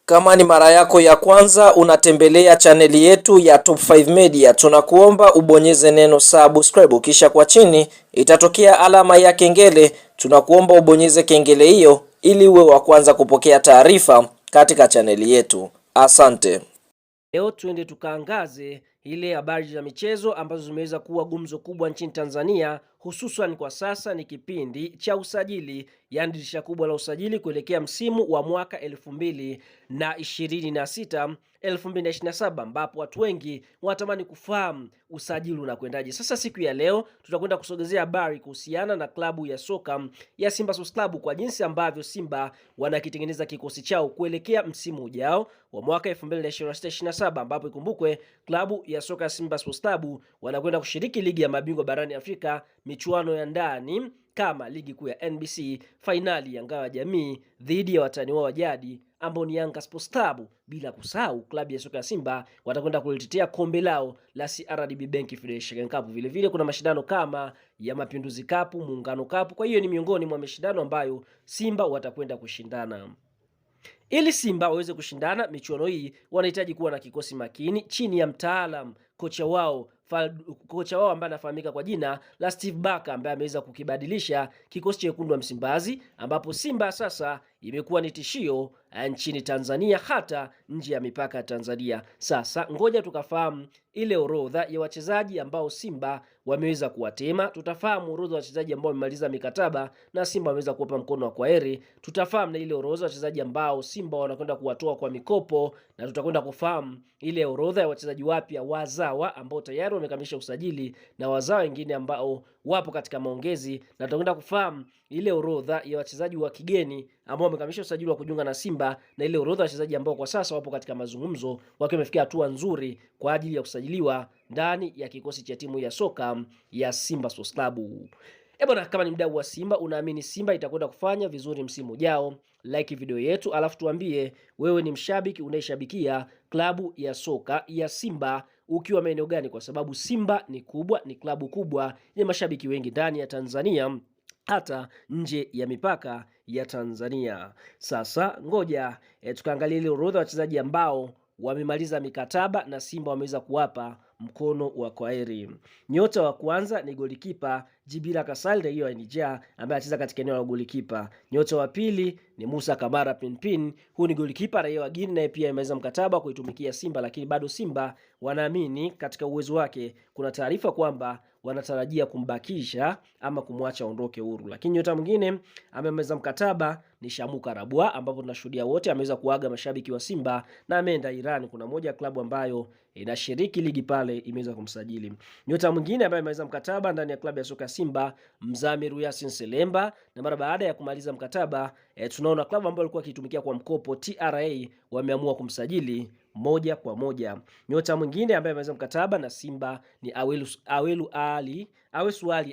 Kama ni mara yako ya kwanza unatembelea chaneli yetu ya Top 5 Media, tunakuomba ubonyeze neno subscribe, kisha kwa chini itatokea alama ya kengele. Tunakuomba ubonyeze kengele hiyo ili uwe wa kwanza kupokea taarifa katika chaneli yetu. Asante. Leo tuende tukaangaze ile habari za michezo ambazo zimeweza kuwa gumzo kubwa nchini Tanzania, hususan kwa sasa ni kipindi cha usajili, yani dirisha kubwa la usajili kuelekea msimu wa mwaka 2026 2027, ambapo watu wengi wanatamani kufahamu usajili unakwendaje. Sasa siku ya leo tutakwenda kusogezea habari kuhusiana na klabu ya soka ya Simba Sports Club, kwa jinsi ambavyo Simba wanakitengeneza kikosi chao kuelekea msimu ujao wa mwaka 2026-2027, ambapo ikumbukwe klabu ya soka ya Simba Sports Club wanakwenda kushiriki ligi ya mabingwa barani Afrika, michuano ya ndani kama ligi kuu ya NBC, fainali ya ngao ya jamii dhidi ya watani wao wa jadi ambao ni Yanga Sports Club, bila kusahau klabu ya soka ya Simba watakwenda kulitetea kombe lao la CRDB Bank Federation Cup. Vile vile kuna mashindano kama ya Mapinduzi Cup, Muungano Cup. Kwa hiyo ni miongoni mwa mashindano ambayo Simba watakwenda kushindana. Ili Simba waweze kushindana michuano hii, wanahitaji kuwa na kikosi makini chini ya mtaalam kocha wao ambaye anafahamika kwa jina la Steve Barker, ambaye ameweza kukibadilisha kikosi cha wekundu wa Msimbazi, ambapo Simba sasa imekuwa ni tishio nchini Tanzania hata nje ya mipaka ya Tanzania. Sasa ngoja tukafahamu ile orodha ya wachezaji ambao Simba wameweza kuwatema. Tutafahamu orodha ya wachezaji ambao wamemaliza mikataba na Simba wameweza kuwapa mkono wa kwaheri. Tutafahamu na ile orodha ya wachezaji ambao Simba wanakwenda kuwatoa kwa mikopo, na tutakwenda kufahamu ile orodha ya wachezaji wapya wazawa ambao tayari wamekamilisha usajili na wazawa wengine ambao wapo katika maongezi, na tutakwenda kufahamu ile orodha ya wachezaji wa kigeni ambao wamekamilisha usajili wa kujiunga na Simba, na ile orodha ya wachezaji ambao kwa sasa wapo katika mazungumzo wakiwa wamefikia hatua nzuri kwa ajili ya kusajiliwa ndani ya kikosi cha timu ya soka ya Simba Sports Club. Bwana, kama ni mdau wa Simba, unaamini Simba itakwenda kufanya vizuri msimu ujao, like video yetu, alafu tuambie wewe ni mshabiki unayeshabikia klabu ya soka ya Simba ukiwa maeneo gani, kwa sababu Simba ni kubwa, ni klabu kubwa yenye mashabiki wengi ndani ya Tanzania hata nje ya mipaka ya Tanzania. Sasa ngoja tukaangalia ile orodha ya wachezaji ambao wamemaliza mikataba na Simba wameweza kuwapa mkono wa kwaheri. Nyota wa kwanza ni golikipa Djibira Kasal hiyo Niger, ambaye anacheza katika eneo la golikipa. Nyota wa pili ni Musa Kamara Pinpin, huyu ni golikipa raia wa Guinea, naye pia ameweza mkataba kuitumikia Simba, lakini bado Simba wanaamini katika uwezo wake. Kuna taarifa kwamba wanatarajia kumbakisha ama kumwacha aondoke huru. Lakini nyota mwingine amemaliza mkataba ni Shamu Karabwa, ambapo tunashuhudia wote ameweza kuaga mashabiki wa Simba na ameenda Iran. Kuna moja klabu ambayo inashiriki ligi pale imeweza kumsajili. Nyota mwingine ambaye amemaliza mkataba ndani ya klabu ya soka Simba, Mzamiru Yasin Selemba, na mara baada ya kumaliza mkataba tunaona klabu ambayo alikuwa akitumikia kwa mkopo TRA wameamua kumsajili moja kwa moja. Nyota mwingine ambaye ameweza mkataba na Simba ni Awesu Ali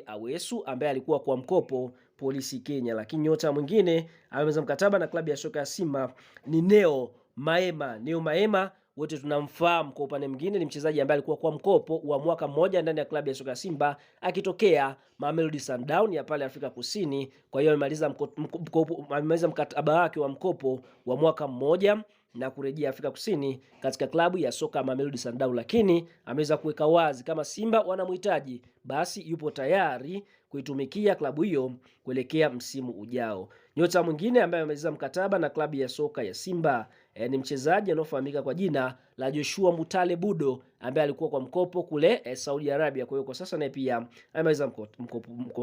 Awesu, ambaye alikuwa kwa mkopo Polisi Kenya. Lakini nyota mwingine ameweza mkataba na klabu ya soka ya Simba ni Neo Maema. Wote tunamfahamu kwa upande mwingine, ni mchezaji ambaye alikuwa kwa mkopo wa mwaka mmoja ndani ya klabu ya soka ya Simba akitokea Mamelodi Sundowns ya pale Afrika Kusini. Kwa hiyo amemaliza mkataba wake wa mkopo wa mwaka mmoja na kurejea Afrika Kusini katika klabu ya soka Mamelodi Sundowns, lakini ameweza kuweka wazi kama Simba wanamhitaji basi yupo tayari kuitumikia klabu hiyo kuelekea msimu ujao. Nyota mwingine ambaye amemaliza mkataba na klabu ya soka ya Simba ni mchezaji anaofahamika kwa jina la Joshua Mutale Budo, ambaye alikuwa kwa mkopo kule Saudi Arabia. Kwa hiyo kwa sasa naye pia amemaliza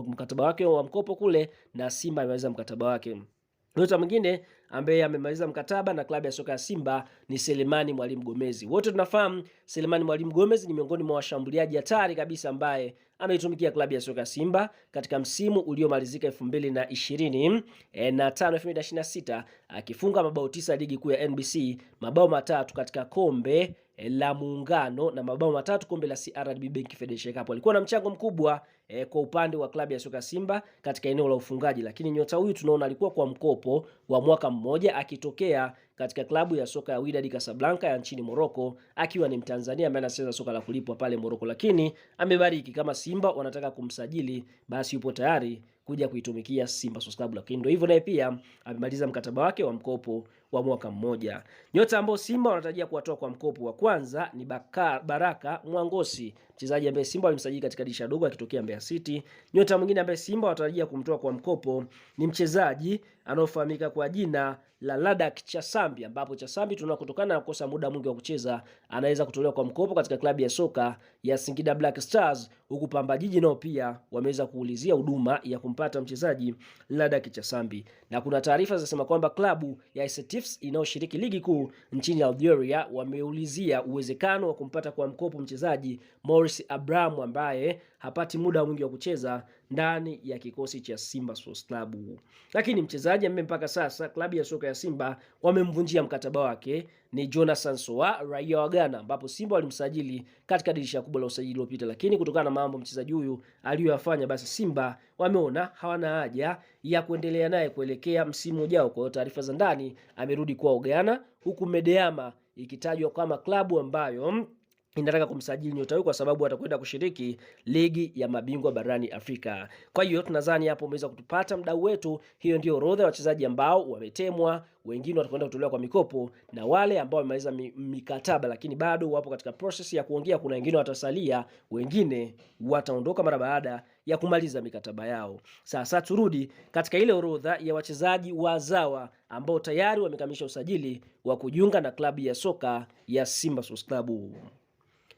mkataba wake wa mkopo kule na Simba amemaliza mkataba wake. Nyota mwingine ambaye amemaliza mkataba na klabu ya soka ya Simba ni Selemani Mwalimu Gomez. Wote tunafahamu Selemani Mwalimu Gomez ni miongoni mwa washambuliaji hatari kabisa ambaye ameitumikia klabu ya soka ya Simba katika msimu uliomalizika 2025 2026, akifunga mabao 9 ligi kuu ya NBC, mabao 3 katika kombe la Muungano na mabao 3 kombe la CRDB Bank Federation Cup. Alikuwa na mchango mkubwa kwa upande wa klabu ya soka Simba katika eneo la ufungaji, lakini nyota huyu tunaona alikuwa kwa mkopo wa mwaka mmoja akitokea katika klabu ya soka ya Wydad Casablanca ya nchini Morocco, akiwa ni Mtanzania ambaye anacheza soka la kulipwa pale Morocco, lakini amebariki kama Simba wanataka kumsajili basi yupo tayari kuja kuitumikia Simba Sports Club. Lakini ndio hivyo, naye pia amemaliza mkataba wake wa mkopo wa mwaka mmoja. Nyota ambao Simba wanatarajia kuwatoa kwa mkopo wa kwanza ni Baraka Mwangosi, mchezaji ambaye Simba walimsajili katika dirisha dogo akitokea Mbeya City. Nyota mwingine ambaye Simba wanatarajia kumtoa kwa mkopo ni mchezaji anaofahamika kwa jina la Ladak Chasambi, ambapo Chasambi tunaona kutokana na kukosa muda mwingi wa kucheza anaweza kutolewa kwa mkopo katika klabu ya soka ya Singida Black Stars, huku Pamba Jiji nao pia wameweza kuulizia huduma ya kumpata mchezaji Ladak Chasambi. Na kuna taarifa zinasema kwamba klabu ya Setifs inayoshiriki ligi kuu nchini Algeria wameulizia uwezekano wa kumpata kwa mkopo mchezaji Morris Abraham ambaye hapati muda mwingi wa kucheza ndani ya kikosi cha Simba Sports Club. Lakini mchezaji ambaye mpaka sasa klabu ya soka ya Simba wamemvunjia mkataba wake ni Jonathan Soa, raia wa Ghana, ambapo Simba walimsajili katika dirisha kubwa la usajili uliopita, lakini kutokana na mambo mchezaji huyu aliyoyafanya, basi Simba wameona hawana haja ya kuendelea naye kuelekea msimu ujao. Kwa hiyo taarifa za ndani amerudi kwa Ghana, huku Medeama ikitajwa kama klabu ambayo inataka kumsajili nyota huyu kwa sababu atakwenda kushiriki ligi ya mabingwa barani Afrika. Kwa hiyo tunadhani hapo umeweza kutupata mdau wetu. Hiyo ndio orodha ya wachezaji ambao wametemwa, wengine watakwenda kutolewa kwa mikopo, na wale ambao wamemaliza mikataba lakini bado wapo katika process ya kuongea. Kuna wengine watasalia, wengine wataondoka mara baada ya kumaliza mikataba yao. Sasa turudi katika ile orodha ya wachezaji wazawa ambao tayari wamekamilisha usajili wa kujiunga na klabu ya soka ya Simba Sports Club.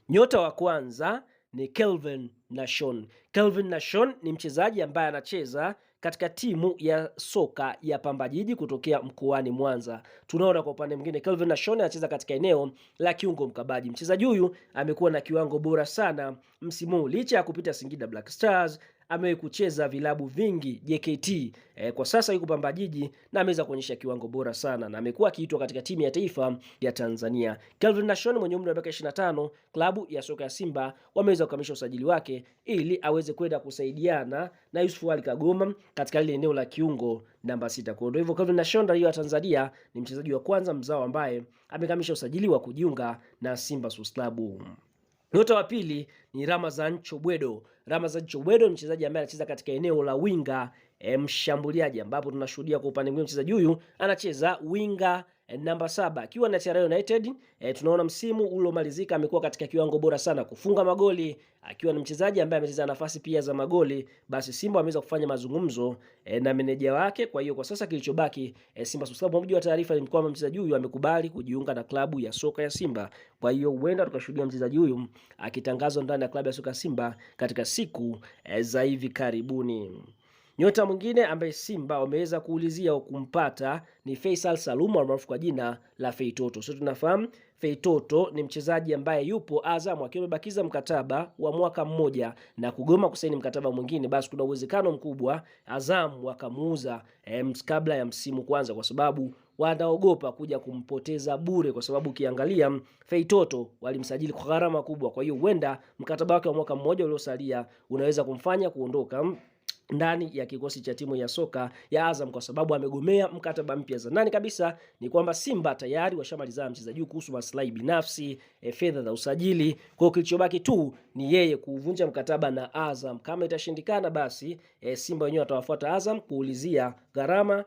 Nyota wa kwanza ni Kelvin Nashon. Kelvin Nashon ni mchezaji ambaye anacheza katika timu ya soka ya Pamba Jiji kutokea mkoani Mwanza. Tunaona kwa upande mwingine Kelvin Nashon anacheza katika eneo la kiungo mkabaji. Mchezaji huyu amekuwa na kiwango bora sana msimu licha ya kupita Singida Black Stars. Amewahi kucheza vilabu vingi JKT. Kwa sasa yuko Pamba Jiji na ameweza kuonyesha kiwango bora sana na amekuwa akiitwa katika timu ya taifa ya Tanzania. Kelvin Nashon mwenye umri wa miaka 25, klabu ya soka ya Simba wameweza kukamilisha usajili wake ili aweze kwenda kusaidiana na Yusuf Ali Kagoma katika ile eneo la kiungo namba 6. Kwa hivyo Kelvin Nashon raia wa Tanzania ni mchezaji wa kwanza mzao ambaye amekamilisha usajili wa kujiunga na Simba Sports Club. Nyota wa pili ni Ramazan Chobwedo. Ramazan Chobwedo ni mchezaji ambaye anacheza katika eneo la winga mshambuliaji, ambapo tunashuhudia kwa upande mwingine mchezaji huyu anacheza winga namba 7 akiwa na TR United. Tunaona msimu uliomalizika amekuwa katika kiwango bora sana kufunga magoli, akiwa ni mchezaji ambaye amecheza nafasi pia za magoli. Basi Simba wameweza kufanya mazungumzo na meneja wake. Kwa hiyo kwa sasa kilichobaki Simba Sports Club, mmoja wa taarifa ni kwamba mchezaji huyu amekubali kujiunga na klabu ya soka ya Simba. Kwa hiyo huenda tukashuhudia mchezaji huyu akitangazwa ndani ya klabu ya soka ya Simba katika siku za hivi karibuni. Nyota mwingine ambaye Simba wameweza kuulizia kumpata ni Faisal Salum maarufu kwa jina la Feitoto. Sio tunafahamu Feitoto ni mchezaji ambaye yupo Azam akiwa amebakiza mkataba wa mwaka mmoja na kugoma kusaini mkataba mwingine. Basi kuna uwezekano mkubwa Azam wakamuuza kabla ya msimu kwanza, kwa sababu wanaogopa kuja kumpoteza bure, kwa sababu ukiangalia Feitoto walimsajili kwa gharama kubwa. Kwa hiyo huenda mkataba wake wa mwaka mmoja uliosalia unaweza kumfanya kuondoka ndani ya kikosi cha timu ya soka ya Azam kwa sababu amegomea mkataba mpya. Zanani kabisa ni kwamba Simba tayari washamalizana mchezaji kuhusu maslahi binafsi, fedha za usajili. Kwa kilichobaki tu ni yeye kuvunja mkataba na Azam. Kama itashindikana, basi Simba wenyewe watawafuata Azam kuulizia gharama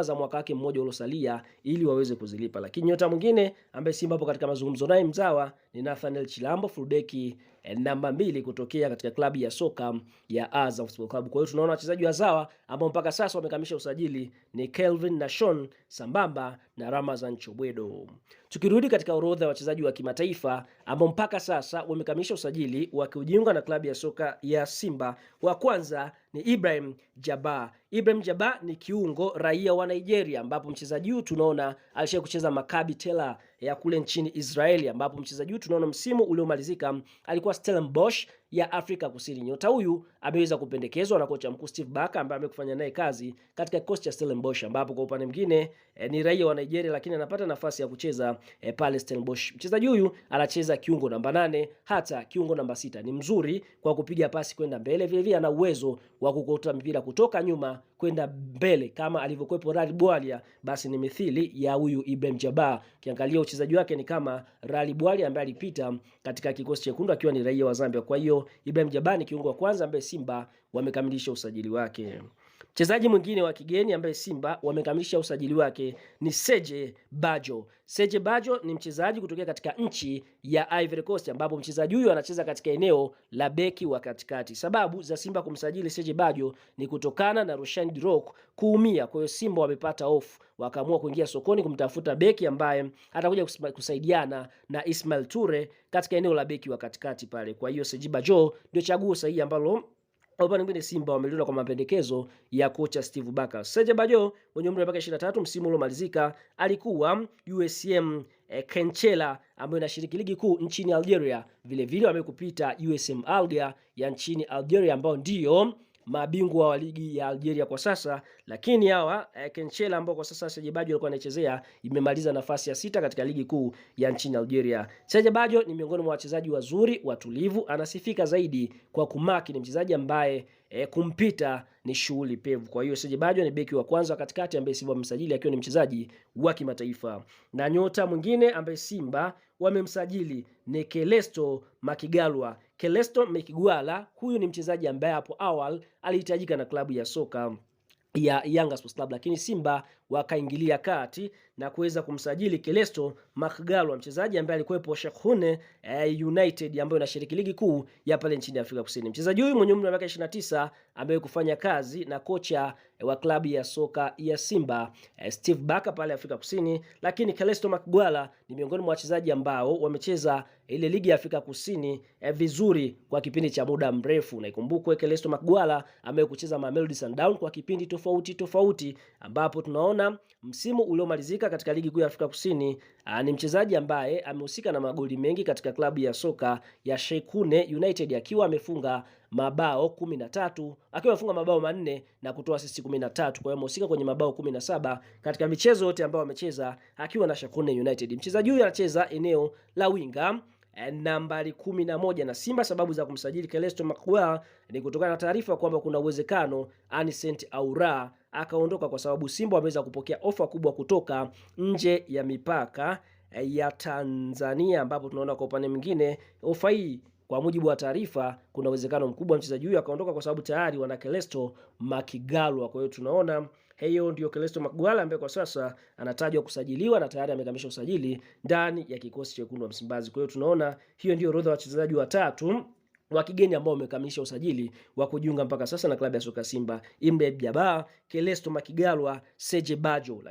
za mwaka wake mmoja uliosalia ili waweze kuzilipa. Lakini nyota mwingine ambaye Simba hapo katika mazungumzo naye mzawa ni Nathaniel Chilambo, fullbeki namba 2 kutokea katika klabu ya soka ya Azam Football Club. Kwa hiyo tunaona wachezaji wazawa ambao mpaka sasa wamekamilisha usajili ni Kelvin Nashon sambamba na Ramazan Chobwedo. Tukirudi katika orodha ya wachezaji wa kimataifa ambao mpaka sasa wamekamilisha usajili wa kujiunga na klabu ya soka ya Simba, wa kwanza ni Ibrahim Jaba. Ibrahim Jaba ni kiungo raia wa Nigeria, ambapo mchezaji huyu tunaona alisha kucheza Maccabi Tel Aviv ya kule nchini Israeli, ambapo mchezaji huyu tunaona msimu uliomalizika alikuwa Stellenbosch ya Afrika Kusini. Nyota huyu ameweza kupendekezwa na kocha mkuu Steve Barker ambaye amekufanya naye kazi katika kikosi cha Stellenbosch, ambapo kwa upande mwingine ni raia wa Nigeria lakini anapata nafasi ya kucheza pale Stellenbosch. Mchezaji huyu anacheza kiungo namba 8 hata kiungo namba 6. Ni mzuri kwa kupiga pasi kwenda mbele, vile vile ana uwezo wa kukota mpira kutoka nyuma kwenda mbele kama alivyokuepo Rally Bwalia. Basi ni mithili ya huyu Ibrahim Jaba. Kiangalia uchezaji wake ni kama Rally Bwalia ambaye alipita katika kikosi chekundu akiwa ni raia wa Zambia. Kwa hiyo Ibrahim Jaba ni kiungo wa kwanza ambaye Simba wamekamilisha usajili wake. Mchezaji mwingine wa kigeni ambaye Simba wamekamilisha usajili wake ni Serge Bajo. Serge Bajo ni mchezaji kutokea katika nchi ya Ivory Coast, ambapo mchezaji huyo anacheza katika eneo la beki wa katikati. Sababu za Simba kumsajili Serge Bajo ni kutokana na Roshan Dirok kuumia. Kwa hiyo Simba wamepata off, wakaamua kuingia sokoni kumtafuta beki ambaye atakuja kusaidiana na Ismail Ture katika eneo la beki wa katikati pale. Kwa hiyo Serge Bajo ndio chaguo sahihi ambalo upande mwingine Simba wameliona kwa mapendekezo ya kocha Steve Barker. Serge Bajo mwenye umri wa miaka 23, msimu uliomalizika alikuwa USM Kenchela ambayo inashiriki ligi kuu nchini Algeria. Vile vile wamekupita USM Alger ya nchini Algeria ambao ndio mabingwa wa ligi ya Algeria kwa sasa, lakini hawa Kenchela ambao kwa sasa Serge Bajo alikuwa anachezea imemaliza nafasi ya 6 katika ligi kuu ya nchini Algeria. Serge Bajo ni miongoni mwa wachezaji wazuri, watulivu, anasifika zaidi kwa kumaki, ni mchezaji ambaye kumpita ni shughuli pevu. Kwa hiyo Serge Bajo ni beki wa kwanza katikati ambaye Simba wamemsajili akiwa ni mchezaji wa kimataifa. Na nyota mwingine ambaye Simba wamemsajili ni Kelesto Makigalwa. Kelesto Makigwala huyu ni mchezaji ambaye hapo awali alihitajika na klabu ya soka ya Yanga Sports Club, lakini Simba wakaingilia kati na kuweza kumsajili Kelesto Makigalwa, mchezaji ambaye alikuwepo Sheikhoune United ambayo inashiriki ligi kuu ya pale nchini Afrika Kusini. Mchezaji huyu mwenye umri wa miaka 29 ambaye kufanya kazi na kocha wa klabu ya soka ya Simba Steve Barker pale Afrika Kusini, lakini Kelesto Makigalwa ni miongoni mwa wachezaji ambao wamecheza ile ligi ya Afrika Kusini vizuri kwa kipindi cha muda mrefu. Na ikumbukwe Kelesto Makigalwa ambaye kucheza Mamelodi Sundowns kwa kipindi tofauti, ambapo tunaona msimu uliomalizika katika ligi kuu ya Afrika Kusini ni mchezaji ambaye amehusika na magoli mengi katika klabu ya soka ya Sheikhoune United akiwa amefunga mabao 13, akiwa amefunga mabao 4 na kutoa assist 13. Kwa hiyo amehusika kwenye mabao 17 katika michezo yote ambayo amecheza akiwa na Sheikhoune United. Mchezaji huyu anacheza eneo la winga nambari 11 na Simba. Sababu za kumsajili Kelesto Makigalwa ni kutokana na taarifa kwamba kuna uwezekano Anicent Aura akaondoka, kwa sababu Simba wameweza kupokea ofa kubwa kutoka nje ya mipaka ya Tanzania, ambapo tunaona kwa upande mwingine ofa hii kwa mujibu wa taarifa kuna uwezekano mkubwa mchezaji huyu akaondoka kwa sababu tayari wana Kelesto Makigalwa. Kwa hiyo tunaona hiyo ndio Kelesto Makigalwa ambaye kwa sasa anatajwa kusajiliwa na tayari amekamilisha usajili ndani ya kikosi cha Wekundu wa Msimbazi. Kwa hiyo tunaona hiyo ndio orodha ya wachezaji watatu wa kigeni ambao wamekamilisha usajili wa kujiunga mpaka sasa na klabu ya soka Simba: Imre Jabbar, Kelesto Makigalwa, Serge Bajo.